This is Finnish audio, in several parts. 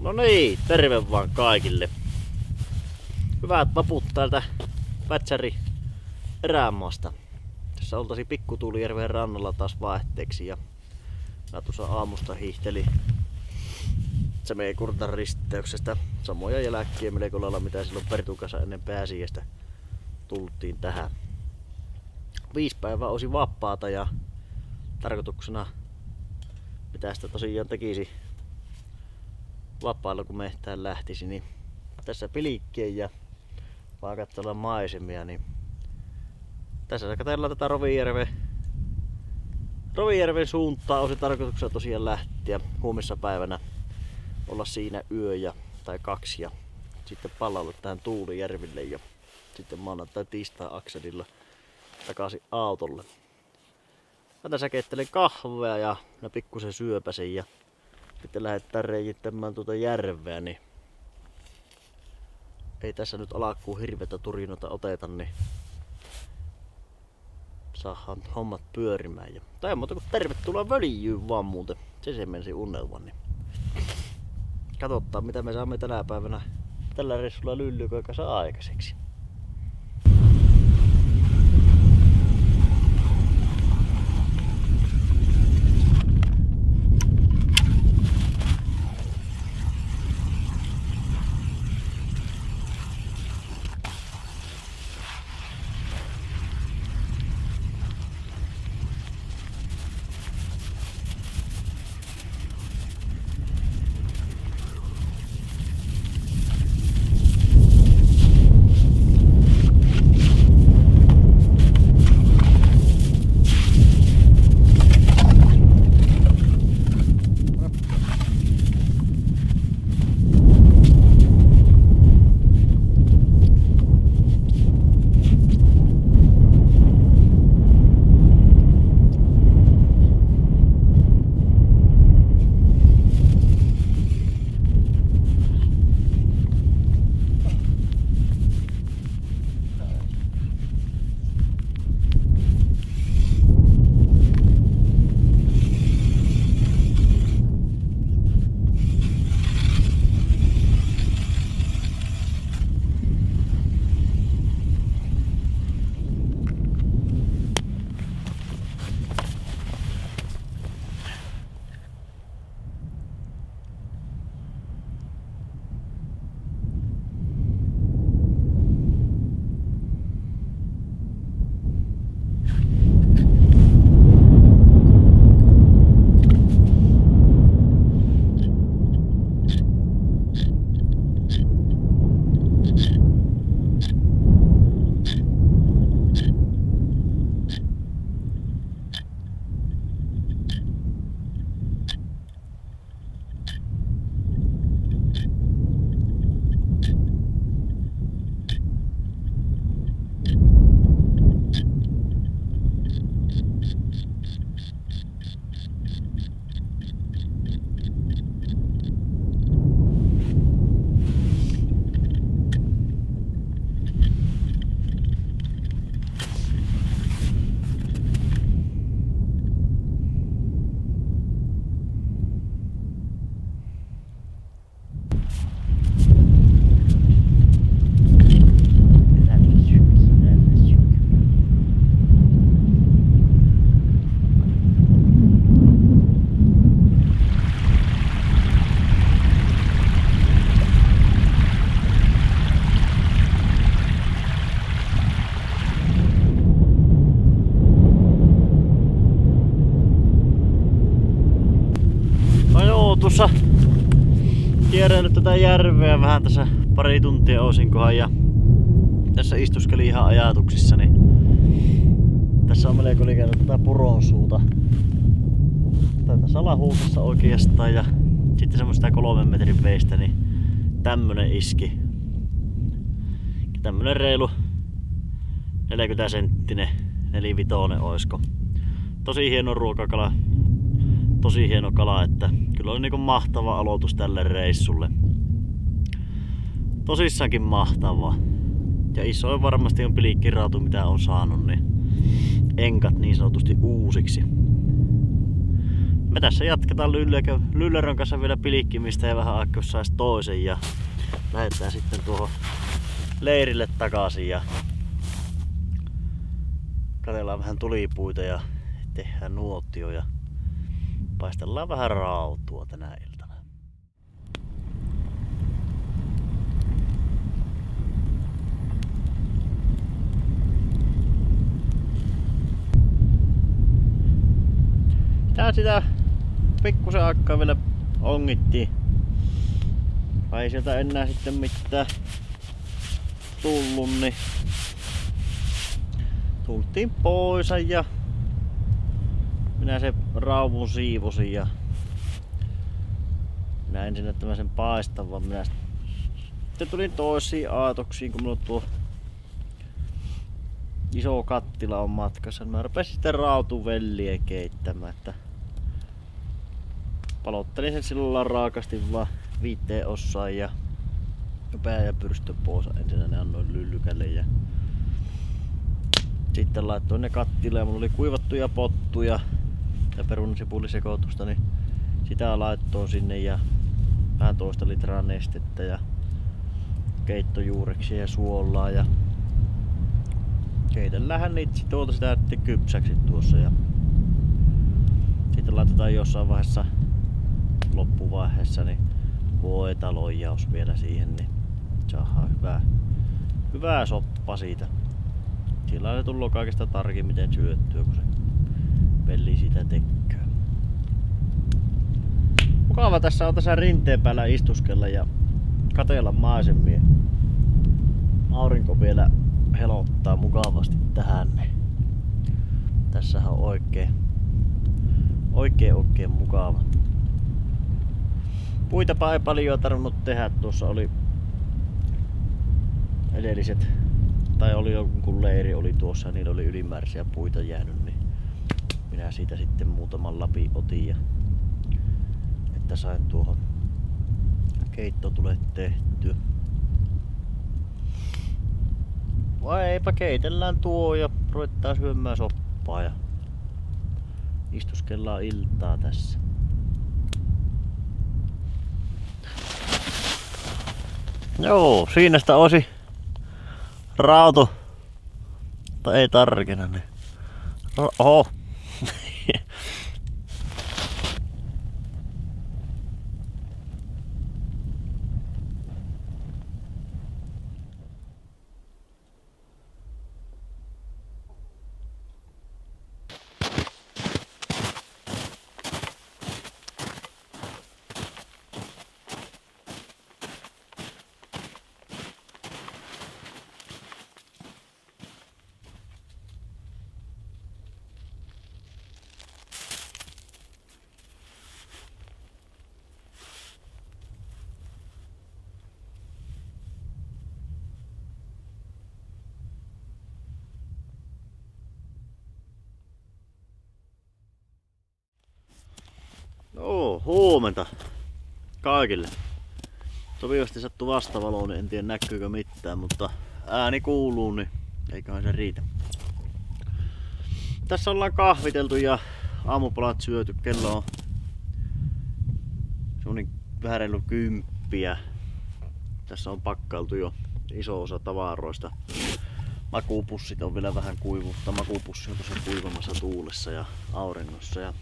No niin, terve vaan kaikille. Hyvät vaput täältä Pätsäri erämaasta. Tässä oltaisiin Pikkutuulijärven rannalla taas vaihteeksi ja mä tuossa aamusta hiihteli Semekurtan risteyksestä samoja jälkiä melko lailla mitä silloin Pertukassa ennen pääsiäistä tultiin tähän. 5 päivää olisi vapaata ja tarkoituksena mitä sitä tosiaan tekisi vapaalla kun mehtään lähtisi, niin tässä pilkkien ja vaan katsella maisemia, niin tässä katsellaan tätä Rovijärven suuntaan. On se tarkoituksena tosiaan lähteä huomissa päivänä olla siinä tai 2 ja sitten palautua tähän Tuulijärville ja sitten maanantai tiistai akselilla takaisin autolle. Mä tässä keittelen kahvea ja pikkusen syöpäsen ja sitten lähdetään reijittämään tuota järveä, niin ei tässä nyt alkuun hirveätä turinoita oteta, niin saadaan hommat pyörimään. Tai ei muuta kuin tervetuloa Völjyyn vaan muuten. Se menisi unelman. Niin. Katsotaan mitä me saamme tänä päivänä tällä reissulla Lyllykoikassa aikaiseksi. tuossa kierrellyt tätä järveä vähän tässä pari tuntia oisinkohan ja tässä istuskelin ihan ajatuksissani. Tässä on melko liikennettä tätä Puronsuuta. Tätä Salahuusassa oikeastaan ja sitten semmoista 3 metrin veistä, niin tämmönen iski. Tämmönen reilu 40 senttinen 4-vitonen oisko. Tosi hieno ruokakala. Tosi hieno kala, että kyllä oli niinku mahtava aloitus tälle reissulle. Tosissaankin mahtava. Ja isoin varmasti on pilikkirautu mitä on saanut, niin enkat niin sanotusti uusiksi. Me tässä jatketaan Lyllerön kanssa vielä pilikkimistä ja vähän aikaa sais toisen ja lähdetään sitten tuohon leirille takaisin ja katsellaan vähän tulipuita ja tehdään nuotio ja paistellaan vähän rautua tänä iltana. Tää sitä pikkusen aikaa vielä ongittiin. Vai ei sieltä enää sitten mitään tullut, niin tultiin pois ja minä sen rauvun siivosin ja minä ensin että mä sen paistan, vaan minä sitten tulin toisiin aatoksiin, kun mulla tuo iso kattila on matkassa. Mä rupesin sitten rautuvelliä keittämään, että palottelin sen sillä raakasti vaan 5 osaan ja pää ja pyrstö pois ensin ne annoin lyllykälle ja sitten laittoin ne kattilaan ja mulla oli kuivattuja pottuja ja perunasipulisekoitusta, niin sitä laittoin sinne ja vähän 2 litraa nestettä ja keittojuureksia ja suolaa ja keitellähän niitä tuolta sitä kypsäksi tuossa ja sitten laitetaan jossain vaiheessa loppuvaiheessa niin voitaloijaus vielä siihen, niin saadaan hyvää soppa siitä. Sillä se tullut kaikesta tarkimmiten syöttyä, kun se peli sitä tekee. Mukava tässä on tässä rinteen päällä istuskella ja katsella maisemia. Aurinko vielä helottaa mukavasti tähän. Tässähän on oikein mukava. Puitapa ei paljon tarvinnut tehdä. Tuossa oli edelliset, tai oli jonkun leiri oli tuossa, niillä oli ylimääräisiä puita jäänyt, niin minä siitä sitten muutaman lapin otin ja että sain tuohon keitto tulee tehtyä. Vai eipä keitellään tuo ja ruvetaan syömään soppaa ja istuskellaan iltaa tässä. Joo, siinä sitä olisi rautu, tai ei tarkena niin. Oho. Joo, huomenta kaikille. Sopivasti sattuu vastavalo, niin en tiedä näkyykö mitään, mutta ääni kuuluu, niin eiköhän se riitä. Tässä ollaan kahviteltu ja aamupalat syöty. Kello on semmonen vähän reilu 10. Tässä on pakkailtu jo iso osa tavaroista. Makupussit on vielä vähän kuivutta. Makupussi on tuossa kuivamassa tuulessa ja auringossa. Ja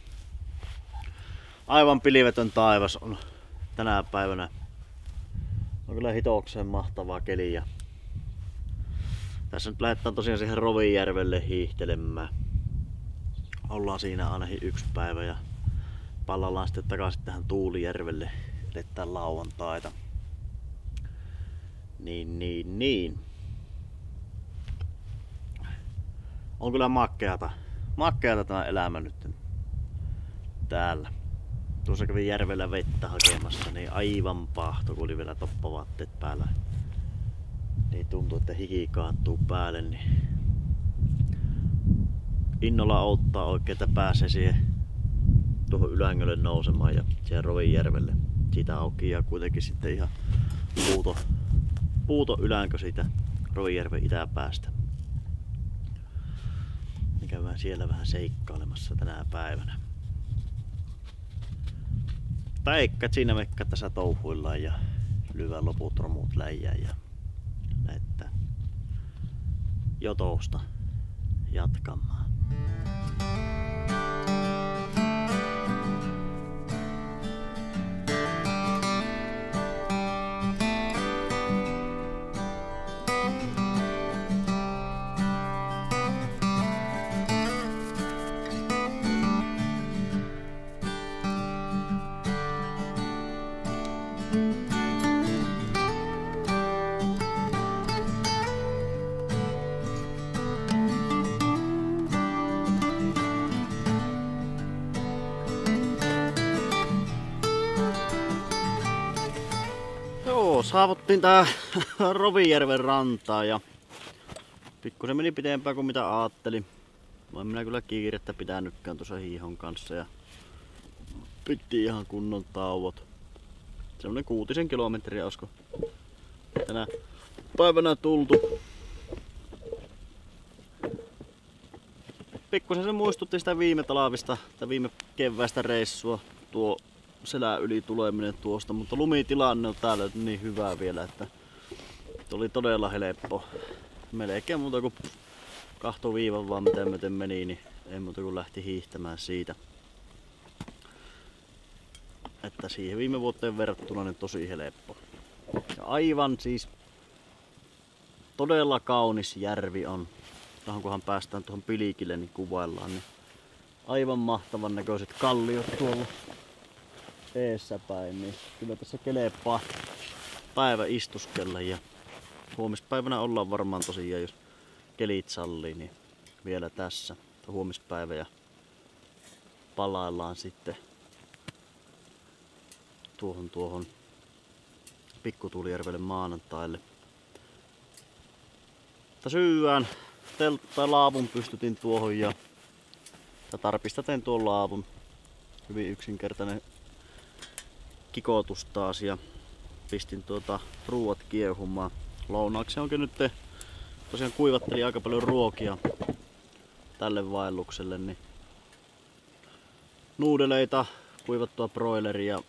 aivan pilvetön taivas on tänä päivänä. On kyllä hitokseen mahtavaa keli. Ja tässä nyt lähdetään tosiaan siihen Rovijärvelle hiihtelemään. Ollaan siinä ainakin 1 päivä ja pallallaan sitten takaisin tähän Tuulijärvelle. Eletään lauantaita. Niin. On kyllä makkeata tämä elämä nyt täällä. Tuossa kävin järvellä vettä hakemassa, niin aivan pahto, kun oli vielä toppavaatteet päällä. Niin tuntuu, että hiki kaattuu päälle, niin innolla odottaa oikein, että pääsee siihen tuohon Ylängölle nousemaan ja siihen Rovijärvelle. Siitä aukeaa kuitenkin sitten ihan Puuto Ylänkö siitä Rovijärven itäpäästä. Me käydään siellä vähän seikkailemassa tänä päivänä. Taikkat siinä mekkä tässä touhuillaan ja lyvään loput romut läjään ja lähdetään Jotousta jatkamaan. Saavuttiin tää Rovijärven rantaa ja pikkusen meni pitempään kuin mitä ajattelin. Mä minä kyllä kiirettä pitänytkään tuossa hiihon kanssa ja piti ihan kunnon tauot. Semmonen 6 kilometriä olisiko tänä päivänä tultu. Pikkusen se muistutti sitä viime talvista tai viime keväästä reissua tuo selän yli tuleminen tuosta, mutta lumitilanne on täällä niin hyvä vielä, että oli todella helppo. Melkein muuta kuin kahtoviivan vaan mitä myöten meni, niin ei muuta kuin lähti hiihtämään siitä. Että siihen viime vuoteen verrattuna niin tosi helppo. Ja aivan siis todella kaunis järvi on. Kunhan päästään tuohon Pilikille niin kuvaillaan, niin aivan mahtavan näköiset kalliot tuolla eessä päin, niin kyllä tässä kelepaa päivä istuskella ja huomispäivänä ollaan varmaan tosiaan, jos kelit sallii, niin vielä tässä huomispäivä ja palaillaan sitten tuohon Pikkutuulijärvelle maanantaille. Syyään laavun pystytin tuohon ja tarpista tein tuon laavun. Hyvin yksinkertainen kikotus taas ja pistin ruuat kiehumaan. Lounaaksi onkin nyt tosiaan kuivattelin aika paljon ruokia tälle vaellukselle, niin nuudeleita, kuivattua broileria,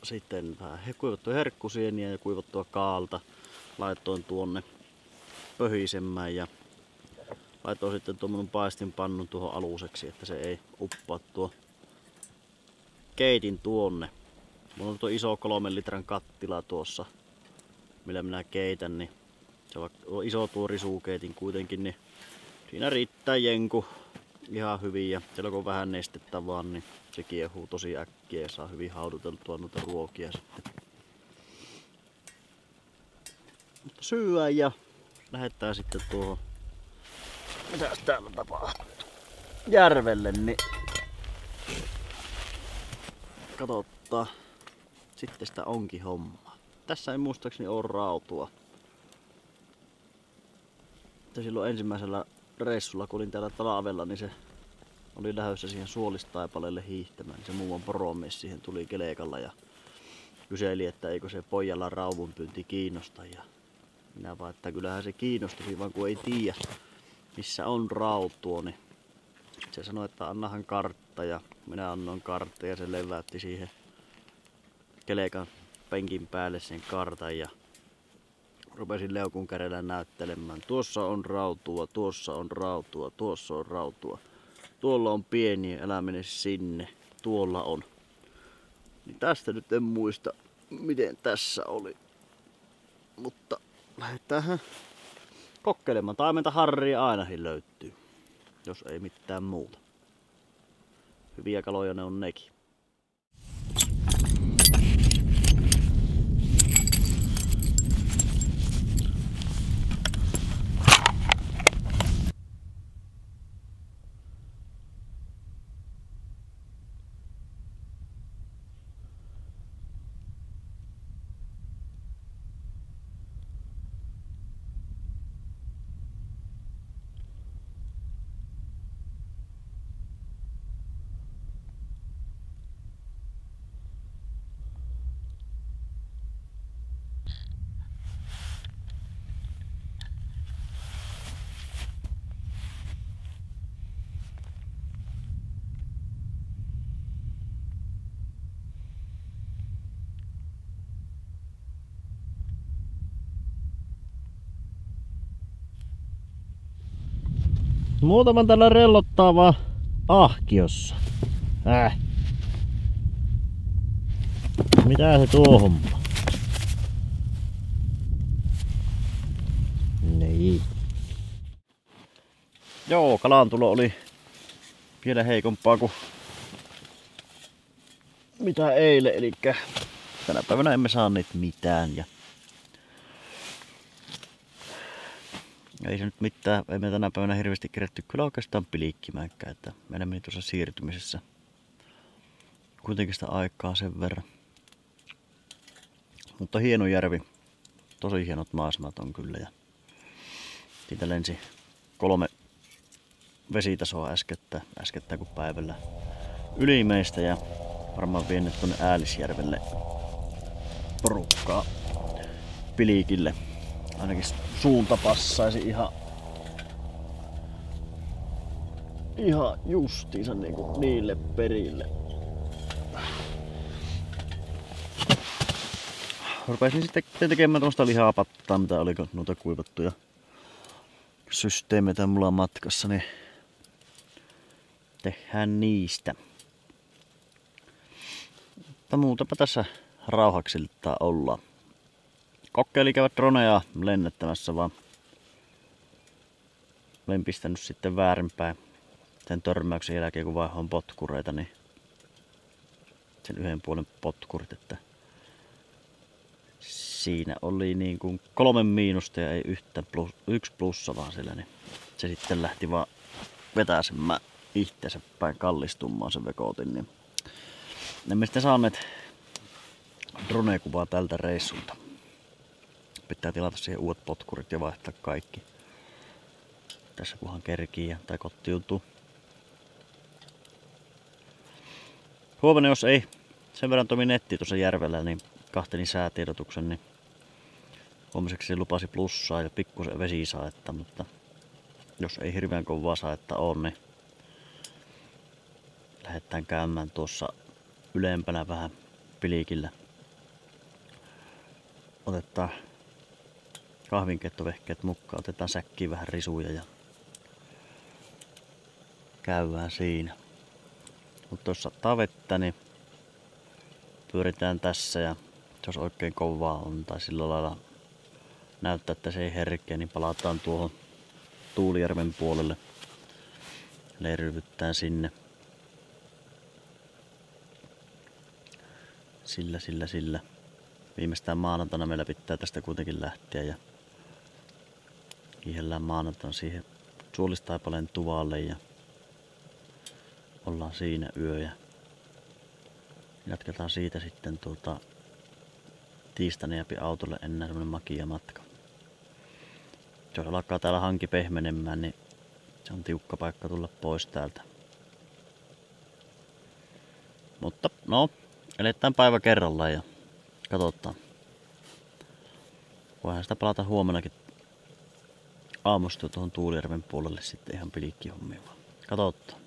sitten vähän kuivattua herkkusieniä ja kuivattua kaalta laitoin tuonne pöhisemään ja laitoin sitten tuon paistinpannun tuohon aluseksi, että se ei uppaa tuo keitin tuonne. Mulla on tuo iso 3 litran kattila tuossa, millä minä keitän, niin se on iso tuo risuukeitin kuitenkin, niin siinä riittää jenku ihan hyvin ja siellä kun on vähän nestettä vaan, niin se kiehuu tosi äkkiä ja saa hyvin hauduteltua noita ruokia sitten. Mutta syödä ja lähdetään sitten tuohon, mitäs täällä tapahtuu, järvelle, niin katsotaan. Sitten sitä onkin homma. Tässä ei muistaakseni ole rautua. Silloin ensimmäisellä reissulla, kun olin täällä talvella, niin se oli lähdössä siihen Suolistaipaleelle hiihtämään. Niin se muuan poromies siihen tuli kelekalla ja kyseli, että eikö se pojalla rauvunpyynti kiinnosta. Ja minä vaan, että kyllähän se kiinnostaisi, vaan kun ei tiedä missä on rautua. Niin se sanoi, että annahan kartta ja minä annoin kartta ja se leväytti siihen kelekan penkin päälle sen kartan ja rupesin leukun kädellä näyttelemään. Tuossa on rautua, tuossa on rautua, tuossa on rautua. Tuolla on pieni, älä mene sinne. Tuolla on. Niin tästä nyt en muista, miten tässä oli. Mutta lähdetään kokeilemaan. Taimenta harria ainakin löytyy, jos ei mitään muuta. hyviä kaloja ne on nekin. Muutaman tällä rellottaa vaan ahkiossa. Mitä se tuo homma? Niin. Joo, kalantulo oli vielä heikompaa kuin mitä eilen, eli tänä päivänä emme saaneet mitään. Ja ei se nyt mitään, emme tänä päivänä hirveästi kerätty kyllä oikeastaan piliikkimäänkään, että meidän meni tuossa siirtymisessä kuitenkin sitä aikaa sen verran. Mutta hieno järvi, tosi hienot maisemat on kyllä ja siitä lensi 3 vesitasoa äskettäin kun päivällä yli meistä ja varmaan viennet tuonne Äälisjärvelle porukkaa piliikille. Ainakin suunta passaisi ihan justiinsa niinku niille perille. Rupesin sitten tekemään tuosta lihapattaa, mitä oli noita kuivattuja systeemeitä mulla matkassa, niin tehdään niistä. Mutta muutapa tässä rauhaksiltaan ollaan. Kokkeili käydä droneja lennättämässä, vaan olen pistänyt sitten väärinpäin sen törmäyksen jälkeen, kun vaihoin potkureita, niin sen yhden puolen potkurit, että siinä oli niin kuin 3 miinusta ja ei yhtään 1 plussa vaan siellä, niin se sitten lähti vaan vetäsemään itseensä päin kallistumaan se vekotin, niin emme sitten saaneet drone-kuvaa tältä reissulta. Pitää tilata siihen uudet potkurit ja vaihtaa kaikki. Tässä kunhan kerkii tai kotiutuu. Huomenna jos ei sen verran toimi netti tuossa järvellä, niin kahtelin säätiedotuksen, niin huomiseksi lupasi plussaa ja pikkusen vesisaetta, mutta jos ei hirveän kovaa saetta ole, niin lähdetään käymään tuossa ylempänä vähän piliikillä. Otetaan kahvinkeittovehkeet mukaan, otetaan säkkiin vähän risuja ja käydään siinä. Mutta jos sattaa vettä, niin pyöritään tässä ja jos oikein kovaa on tai sillä lailla näyttää, että se ei herkeä, niin palataan tuohon Tuulijärven puolelle. Leiryvyttään sinne. Sillä. Viimeistään maanantaina meillä pitää tästä kuitenkin lähteä ja kiihellään maanantaina siihen Suolistaipaleen tuvalle ja ollaan siinä yö ja jatketaan siitä sitten tiistaina jäpi autolle enää semmonen makia matka. Jos alkaa täällä hanki pehmenemään, niin se on tiukka paikka tulla pois täältä. Mutta no, eletään päivä kerrallaan ja katsotaan. Voihan sitä palata huomenakin aamusta tuohon Tuulijärven puolelle sitten ihan piliikkihommiin vaan. Katsotaan.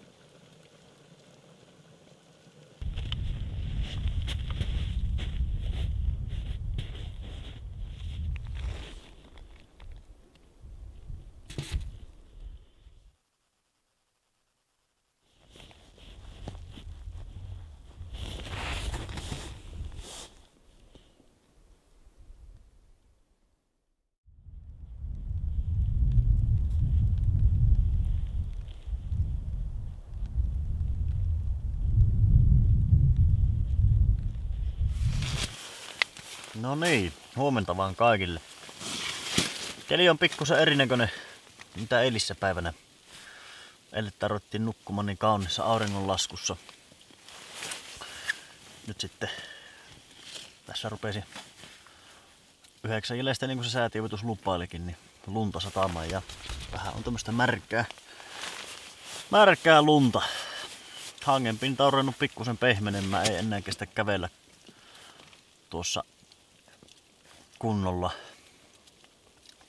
No niin, huomenta vaan kaikille. Keli on pikkusen erinäköinen mitä eilissä päivänä. Eilen tarvittiin nukkumaan niin kaunissa auringonlaskussa. Nyt sitten tässä rupesi 9 jäljestä, niin kuin se säätievitus lupailikin, niin lunta satamaan ja vähän on tämmöstä märkää lunta. Hangenpinta on ruvennut pikkusen pehmenemään, ei enää kestä kävellä tuossa kunnolla.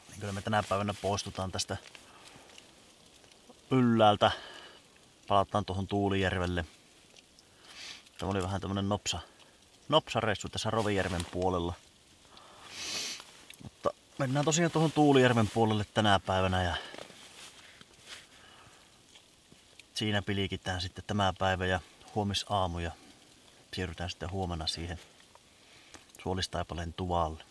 Niin kyllä me tänä päivänä poistutaan tästä ylläältä. Palataan tuohon Tuulijärvelle. Tämä oli vähän tämmönen nopsareissu tässä Rovijärven puolella. Mutta mennään tosiaan tuohon Tuulijärven puolelle tänä päivänä ja siinä pilikitään sitten tämä päivä ja huomisaamu ja siirrytään sitten huomenna siihen Suolistaipaleen tuvalle.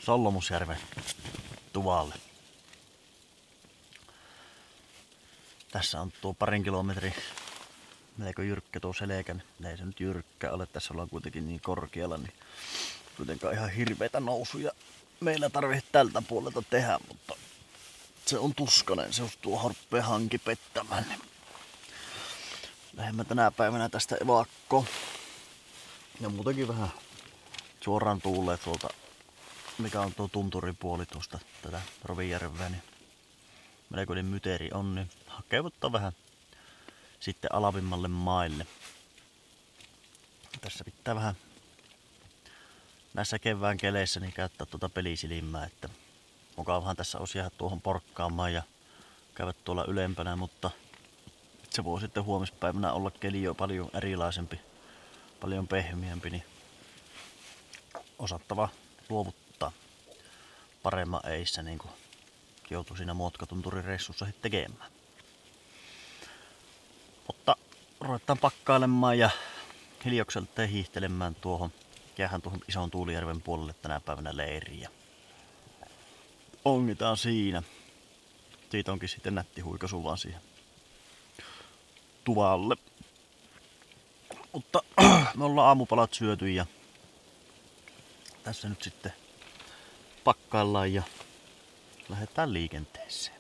Sollomusjärven tuvalle. Tässä on tuo 2 kilometrin melko jyrkkä tuo selkä. Ei se nyt jyrkkä ole, tässä ollaan kuitenkin niin korkealla, niin kuitenkaan ihan hirveitä nousuja meillä tarvitsee tältä puolelta tehdä, mutta se on tuskainen, se on tuo horppeen hanki pettämään. Niin lähdemme tänä päivänä tästä evakkoon. Ja muutenkin vähän suoraan tuulee tuolta, mikä on tuo tunturipuoli tuosta tätä Rovijärveä, niin melkoinen myteri on, niin hakeuttaa vähän sitten alavimmalle maille. Tässä pitää vähän näissä kevään keleissä niin käyttää tuota pelisilmää, että mukavahan tässä olisi jäädä tuohon porkkaamaan ja käydä tuolla ylempänä, mutta se voi sitten huomispäivänä olla keli jo paljon erilaisempi, paljon pehmeämpi, niin osattava luovuttaa paremman eissä, niin kuin joutui siinä Muotkatunturireissussa tekemään. Mutta ruvetaan pakkailemaan ja hiljokselta hiihtelemään tuohon. Jäähän tuohon ison Tuulijärven puolelle tänä päivänä leiriä. Ongitaan siinä. Siitä onkin sitten nätti huikaisu vaan siihen tuvalle. Mutta me ollaan aamupalat syöty ja tässä nyt sitten pakkaillaan ja lähdetään liikenteeseen.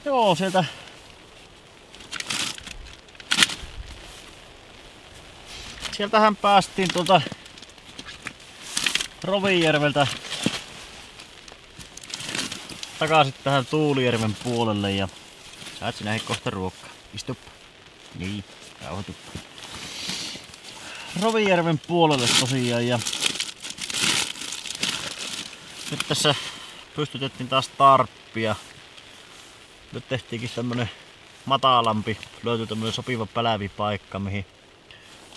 Joo, sieltähän päästiin tuolta Rovijärveltä takaisin tähän Tuulijärven puolelle ja saat sinäkin kohta ruokkaa. Istuppa. Niin, rauhoituppa. Rovijärven puolelle tosiaan ja nyt tässä pystytettiin taas tarppia. Nyt tehtiinkin tämmönen matalampi, löytyi tämmönen sopiva pälävipaikka, mihin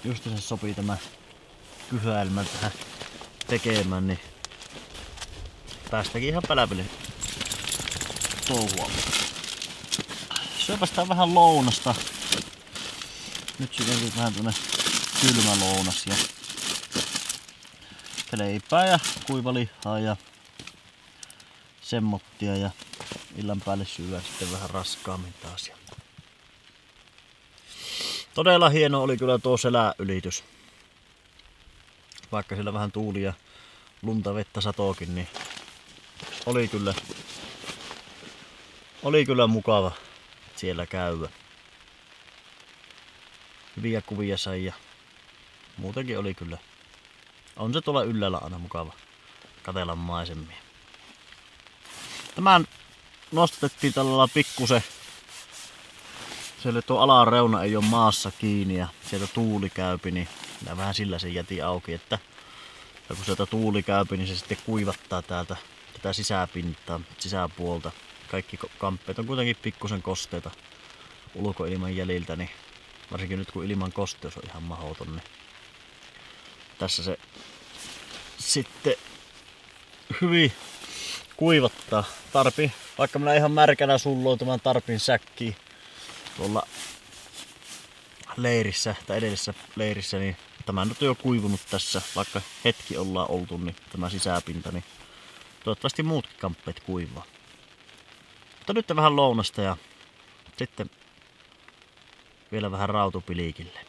just se sopii tämä kyhäelmä tähän tekemään, niin päästäkin ihan päläville touhuamaan. Syöpästään vähän lounasta. Nyt syödään vähän tämmönen kylmä lounas ja leipää ja kuivalihaa ja semmottia ja illan päälle syödään sitten vähän raskaammin taas. Todella hieno oli kyllä tuo seläylitys. Vaikka siellä vähän tuuli ja lunta vettä satokin, niin oli kyllä mukava siellä käydä. Hyviä kuvia sai ja muutenkin oli kyllä. On se tuolla yllällä aina mukava katsella maisemia. Tämän nostettiin tällä pikkusen. Siellä tuo alareuna ei ole maassa kiinni ja sieltä tuuli käypi, niin minä vähän sillä sen jätin auki, että ja kun sieltä tuuli käypi, niin se sitten kuivattaa täältä tätä sisäpintaa, sisäpuolta. Kaikki kamppeet on kuitenkin pikkusen kosteita ulkoilman jäljiltä, niin varsinkin nyt kun ilman kosteus on ihan mahdoton, niin tässä se sitten hyvin kuivattaa. Tarpi, vaikka minä ihan märkänä sulloin tämän tarpin säkkiin tuolla leirissä tai edellisessä leirissä, niin tämä nyt on jo kuivunut tässä, vaikka hetki ollaan oltu, niin tämä sisäpinta, niin toivottavasti muutkin kamppeet kuivaa. Mutta nyt vähän lounasta ja sitten vielä vähän rautupiliikille.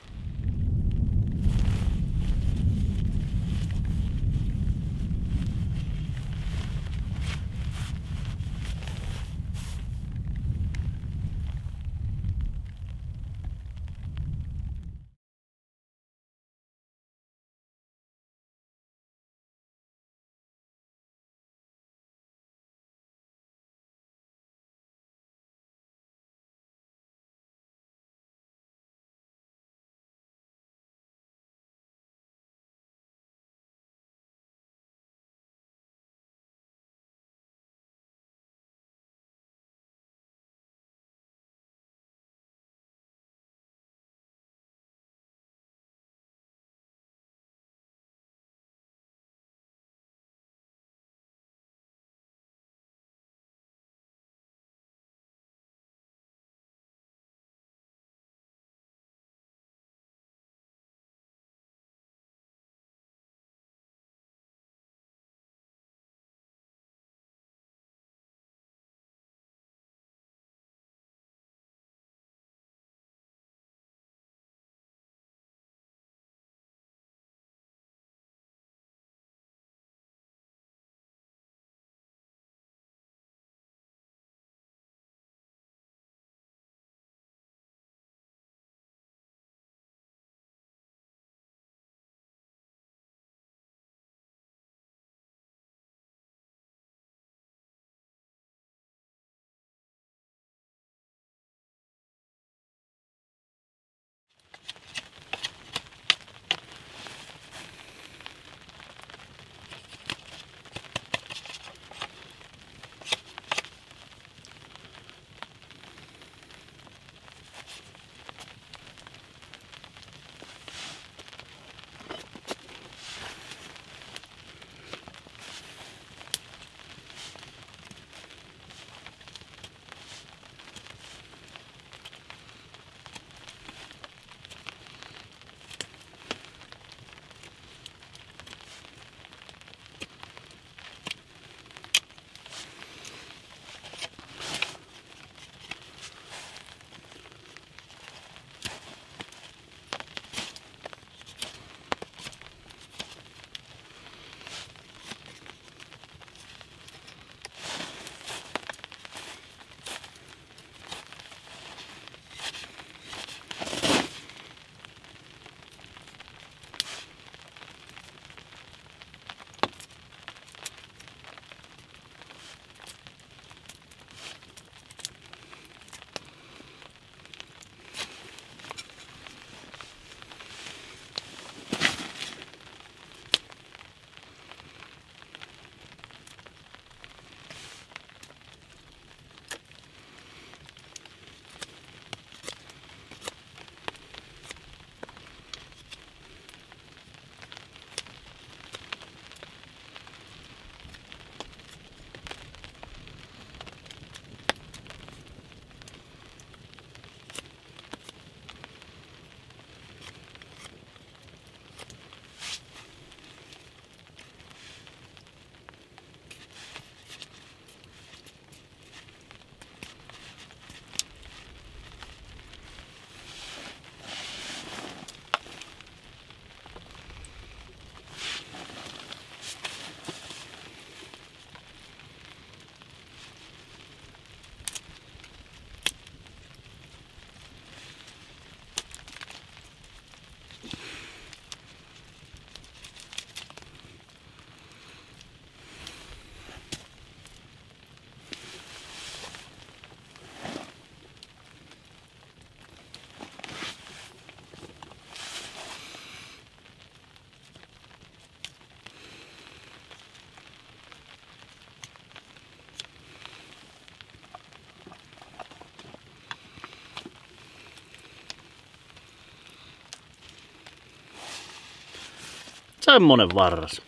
semmonen varras.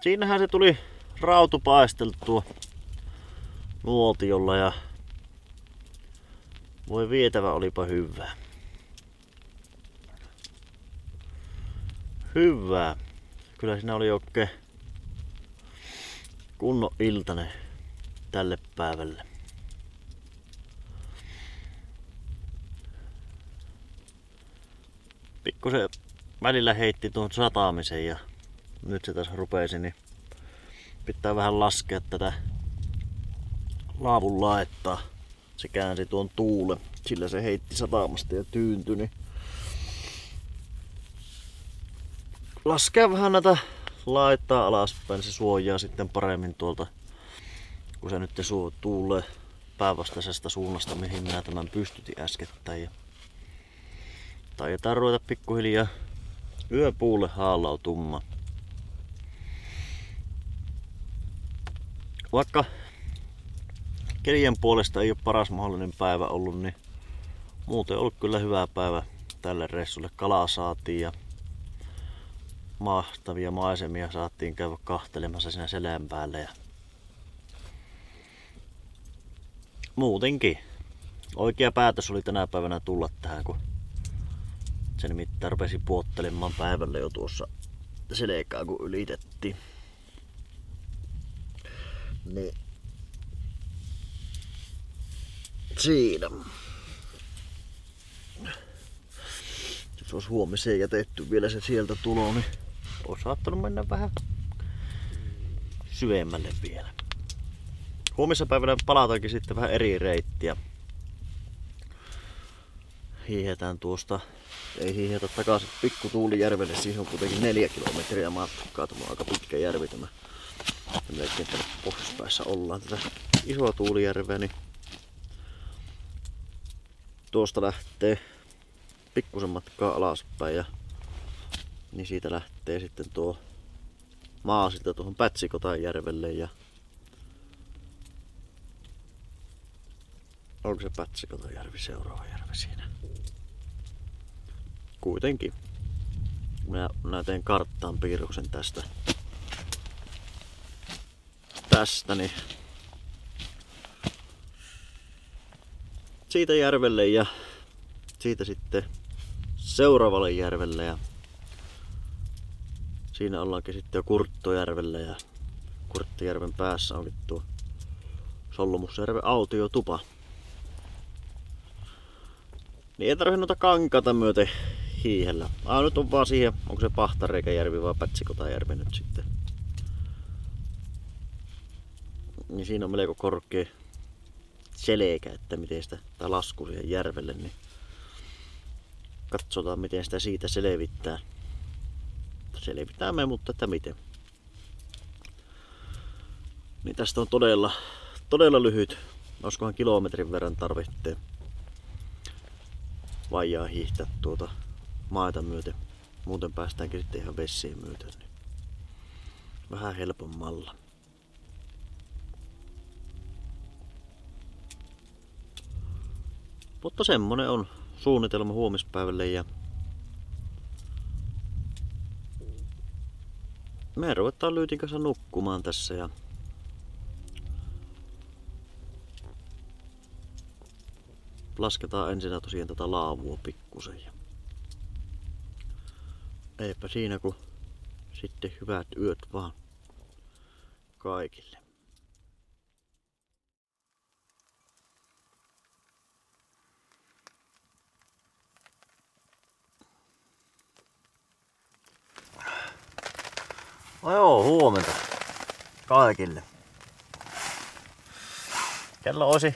Siinähän se tuli rautu paisteltua nuotiolla ja voi vietävä, olipa hyvää. Hyvää. Kyllä siinä oli oikein kunnon iltanen tälle päivälle. Pikkusen välillä heitti tuon sataamisen ja nyt se tässä rupesi, niin pitää vähän laskea tätä laavun laettaa. Se käänsi tuon tuulen, sillä se heitti satamasta ja tyyntyi. Niin laskea vähän näitä laittaa alaspäin, se suojaa sitten paremmin tuolta, kun se nyt tuulee päinvastaisesta suunnasta, mihin minä tämän pystytin äskettäin. Ja taidetaan ruveta pikkuhiljaa yöpuulle haalautumaan. Vaikka kelien puolesta ei ole paras mahdollinen päivä ollut, niin muuten on ollut kyllä hyvä päivä tälle reissulle. Kalaa saatiin ja mahtavia maisemia saatiin käydä kahtelemassa siinä selän päällä. Ja muutenkin oikea päätös oli tänä päivänä tulla tähän, kun se nimittäin rupesi puottelemaan päivällä jo tuossa selkää, kun ylitettiin. Niin siinä. Jos olisi huomiseen jätetty vielä se sieltä tulo, niin olisi saattanut mennä vähän syvemmälle vielä. Huomispäivänä palataankin sitten vähän eri reittiä. Hiihetään tuosta, ei hiihetä takaisin Pikkutuulijärvelle, siihen on kuitenkin 4 kilometriä matkaa. Tämä on aika pitkä järvi tämä. Melkein tänne pohjoispäässä ollaan tätä isoa Tuulijärveä, niin tuosta lähtee pikkusen matkaa alaspäin ja niin siitä lähtee sitten tuo maasilta tuohon Pätsikotanjärvelle ja onko se Pätsikotanjärvi seuraava järvi siinä? Kuitenkin. Minä teen karttaan piirroksen tästä, niin siitä järvelle ja siitä sitten seuraavalle järvelle ja siinä ollaankin sitten jo Kurttojärvellä ja Kurttojärven päässä onkin tuo Solmussjärven autiotupa. Niin ei tarvitse noita kankaita myöten hiihellä. Nyt on vaan siihen, onko se Pahtareikäjärvi vai Pätsikotanjärvi nyt sitten. Niin siinä on melko korkea selkä, että miten sitä, tai lasku siihen järvelle, niin katsotaan miten sitä siitä selvittää. Selvitään me, mutta että miten. Niin tästä on todella lyhyt, olisikohan kilometrin verran tarvitsee vaijaa hiihtää tuota maita myöten. Muuten päästäänkin sitten ihan vessiin myöten. Niin vähän helpommalla. Mutta semmonen on suunnitelma huomispäivälle ja me ruvetaan Lyytin kanssa nukkumaan tässä ja lasketaan ensin tosiaan tätä laavua pikkusen ja eipä siinä kun sitten hyvät yöt vaan kaikille. No joo, huomenta. kaikille. Kello olisi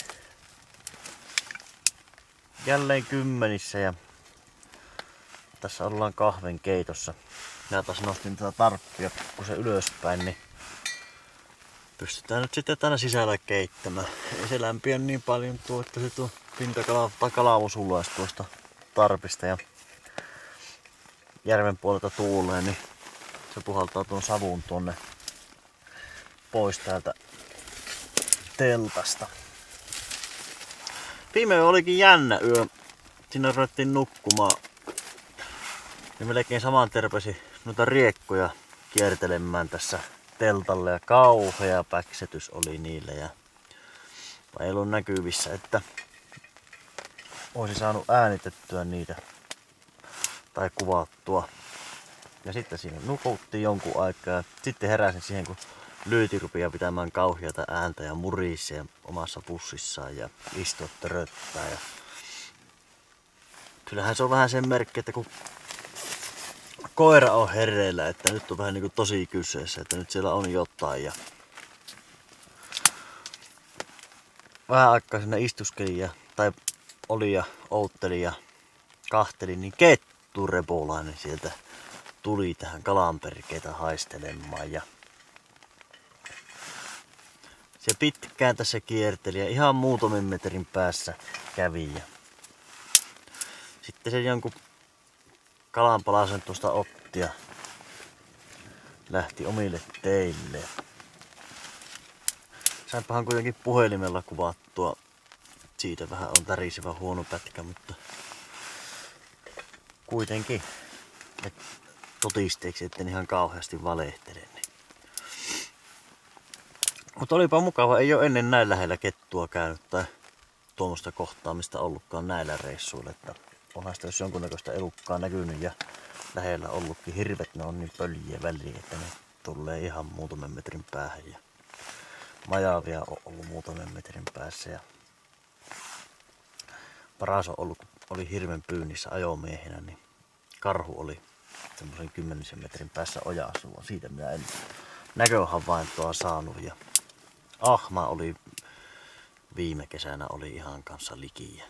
jälleen 10 ja tässä ollaan kahven keitossa. Minä taas nostin tätä tarppia pikkusen ylöspäin, niin pystytään nyt sitten tänä sisällä keittämään. Ei se lämpiä niin paljon tuo, että se tuo pintakala tai kalavu sulaisi tuosta tarpista ja järven puolelta tuulee, niin se puhaltaa tuon savun tuonne pois täältä teltasta. Viime yö olikin jännä yö. Sinne ruvettiin nukkumaan. Ja melkein saman terpesi noita riekkoja kiertelemään tässä teltalle ja kauhea päksetys oli niillä ja ei ollut näkyvissä, että olisi saanut äänitettyä niitä tai kuvattua. Ja sitten siinä nukuttiin jonkun aikaa ja sitten heräsin siihen, kun Lyyti rupia pitämään kauheata ääntä ja murisee omassa pussissaan ja istua töröttää. Ja kyllähän se on vähän sen merkki, että kun koira on hereillä, että nyt on vähän niin kuin tosi kyseessä, että nyt siellä on jotain. Ja vähän aikaa sinne istuskelin tai oli ja outteli ja kahteli, niin ketturepolainen sieltä tuli tähän kalanperkeitä haistelemaan. Ja se pitkään tässä kierteli ja ihan muutaman metrin päässä kävi. Ja sitten se jonkun kalanpalasen tuosta otti ja lähti omille teille. Sainpahan kuitenkin puhelimella kuvattua. Siitä vähän on tärisevä huono pätkä, mutta kuitenkin todisteeksi, etten ihan kauheasti valehtele. Mutta olipa mukava, ei ole ennen näin lähellä kettua käynyt tai tuommoista kohtaamista ollutkaan näillä reissuilla. Että onhan sitä jos jonkunnäköistä elukkaa näkynyt ja lähellä ollutkin. Hirvet ne on niin pöljiä väliin, että ne tulee ihan muutaman metrin päähän. Ja majavia on ollut muutaman metrin päässä. Ja paras on ollut, kun oli hirven pyynnissä ajomiehenä, niin karhu oli semmoisen 10 metrin päässä ojasua. Siitä minä en näköhavaintoa saanut. Ja ahma oli viime kesänä oli ihan kanssa liki.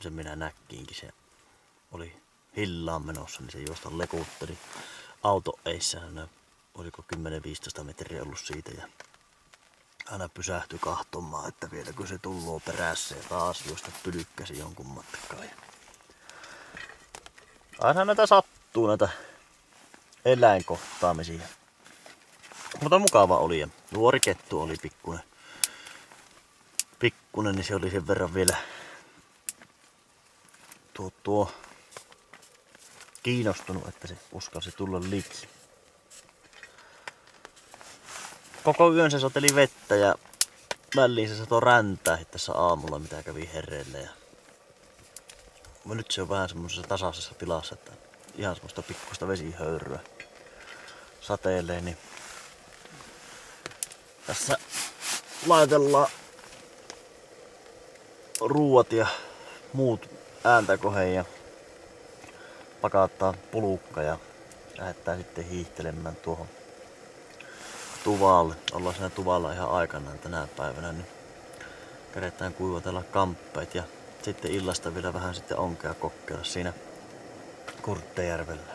Sen minä näkkiinkin, se oli hillaan menossa, niin se juosta lekutteli auto eissä. Oliko 10-15 metriä ollut siitä ja aina pysähtyi kahtomaan, että vielä kun se tulloo perässä ja taas juosta pylykkäsi jonkun matkaa. Aina näitä sattuu, näitä eläinkohtaamisia. Mutta mukava oli ja nuori kettu oli pikkunen, niin se oli sen verran vielä tuo kiinnostunut, että se uskalsi tulla liki. Koko yön se sateli vettä ja väliin se satoi räntää tässä aamulla, mitä kävi hereille. Ja nyt se on vähän semmoisessa tasaisessa tilassa, että ihan semmoista pikkuista vesihöyryä sateilee, niin tässä laitellaan ruuat ja muut ääntä koheen ja pakataan pulukka ja lähdetään sitten hiihtelemään tuohon tuvalle. Ollaan siinä tuvalla ihan aikanaan tänä päivänä, niin keretään kuivatella kamppeet ja sitten illasta vielä vähän sitten onkea kokkeilla siinä Kurttejärvellä.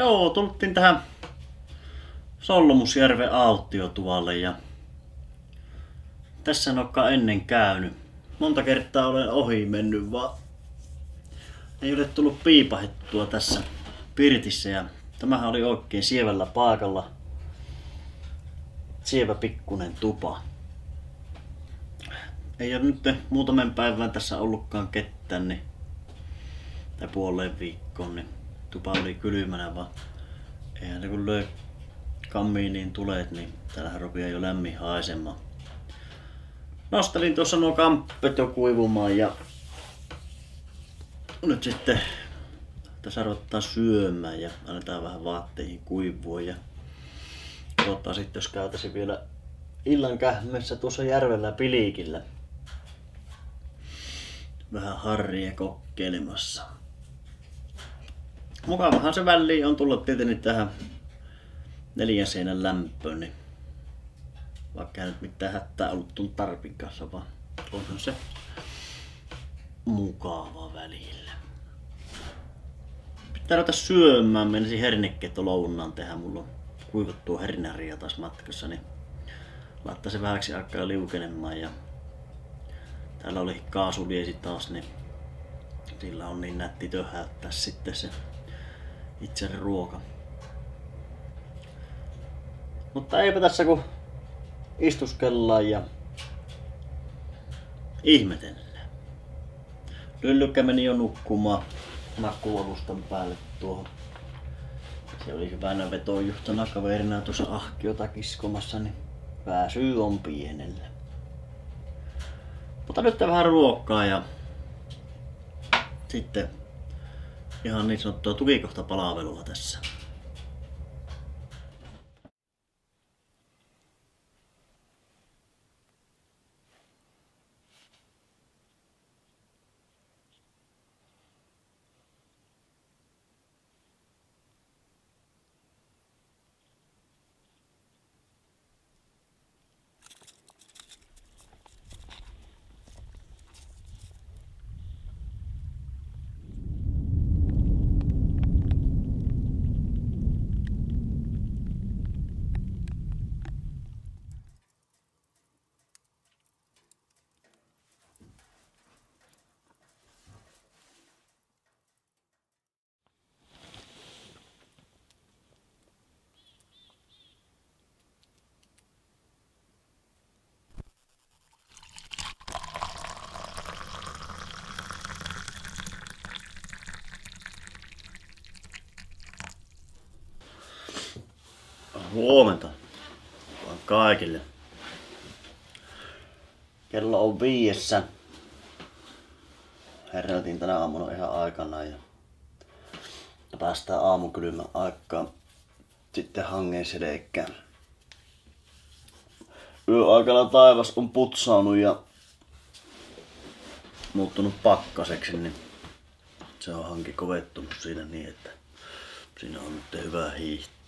Joo, tultiin tähän Solmusjärven autiotuvalle ja tässä en olekaan ennen käynyt. Monta kertaa olen ohi mennyt, vaan ei ole tullut piipahettua tässä pirtissä ja tämähän oli oikein sievällä paikalla. Sievä pikkunen tupa. Ei ole nyt muutaman päivän tässä ollutkaan ketään, niin, tai puoleen viikkoon, niin tupa oli kylmänä vaan. Eihän se kun löi kamiiniin tulet, niin täällähän rupeaa jo lämmin haisemaan. Nostelin tuossa nuo kamppet jo kuivumaan ja nyt sitten tässä ruvetaan syömään ja annetaan vähän vaatteihin kuivua ja katsotaan sitten jos käytäisiin vielä illan kähmässä tuossa järvellä Pilikillä vähän harria kokeilemassa. Mukavahan se väliin on tullut tietenkin tähän 4 seinän lämpöön, niin vaikka ei nyt mitään hätää ollut tuon tarpin kanssa, vaan onhan se mukava välillä. Pitää ruveta syömään, menisin hernekeitto lounaan tehdä, mulla on kuivattua hernäriä taas matkassa, niin laittaa se vähäksi aikaa liukenemaan ja täällä oli kaasuliesi taas, niin sillä on niin nätti töhäyttää sitten se itse ruoka. Mutta eipä tässä kun istuskellaan ja ihmetellään. Lyllykkä meni jo nukkumaan makkualustan päälle tuohon. Se oli hyvänä vetojuhtana kaverina tuossa ahkiota kiskomassa, niin pääsyy on pienellä. Mutta nyt vähän ruokaa ja sitten ihan niin sanottua tukikohtapalvelua tässä. Huomenta vaan kaikille. Kello on 5. Herätin tänä aamuna ihan aikana ja päästään aamukylmän aikaan sitten hangen selkään. Yöaikana taivas on putsaanut ja muuttunut pakkaseksi, niin se on hanki kovettunut siinä niin, että siinä on nyt hyvä hiihtää.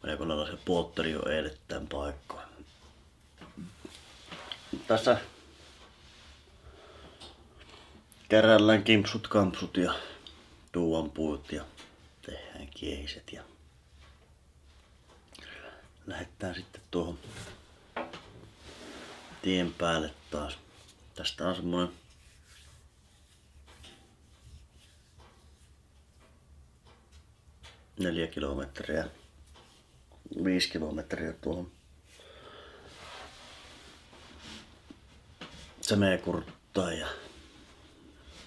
Melko lailla se puotteri jo eilettäin paikkoon. Tässä kerällään kimpsut, kampsut ja tuuan puut ja tehdään kiehiset ja lähdetään sitten tuohon tien päälle taas. Tästä on semmonen 4 kilometriä, 5 kilometriä tuohon Semekurttaan ja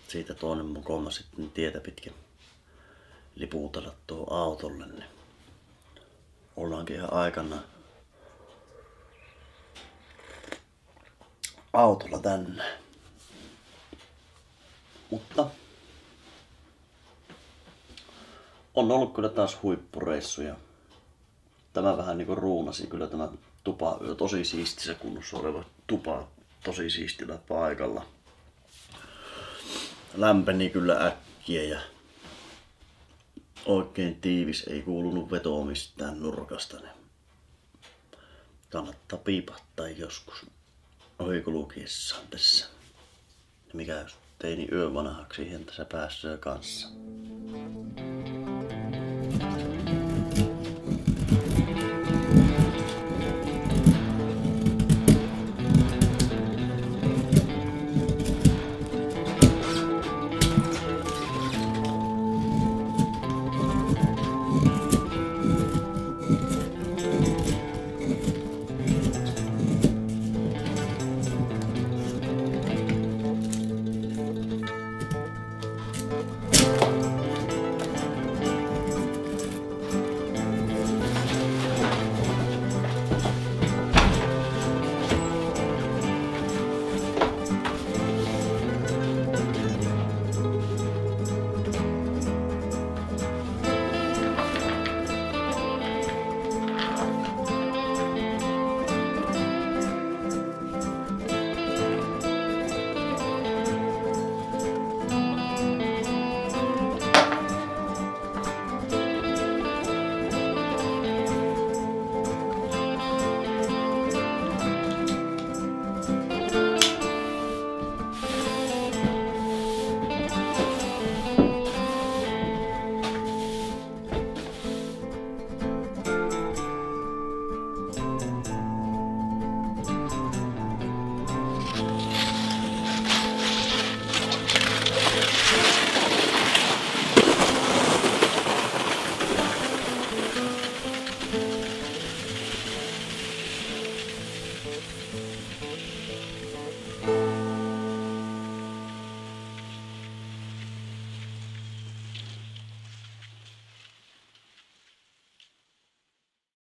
siitä toinen mukoma sitten tietä pitkin liputella tuohon autolle. Niin ollaankin ihan aikana autolla tänne. Mutta on ollut kyllä taas huippureissu ja tämä vähän niinku ruunasi kyllä tämä tupayö. Tosi siistissä kunnossa oleva tupa tosi siistillä paikalla. Lämpeni kyllä äkkiä ja oikein tiivis, ei kuulunut vetoa mistään nurkasta. Niin kannattaa piipahtaa joskus ohikulkiessaan tässä. Ja mikä jos teini yön vanhaksi siihen tässä pääsee kanssa.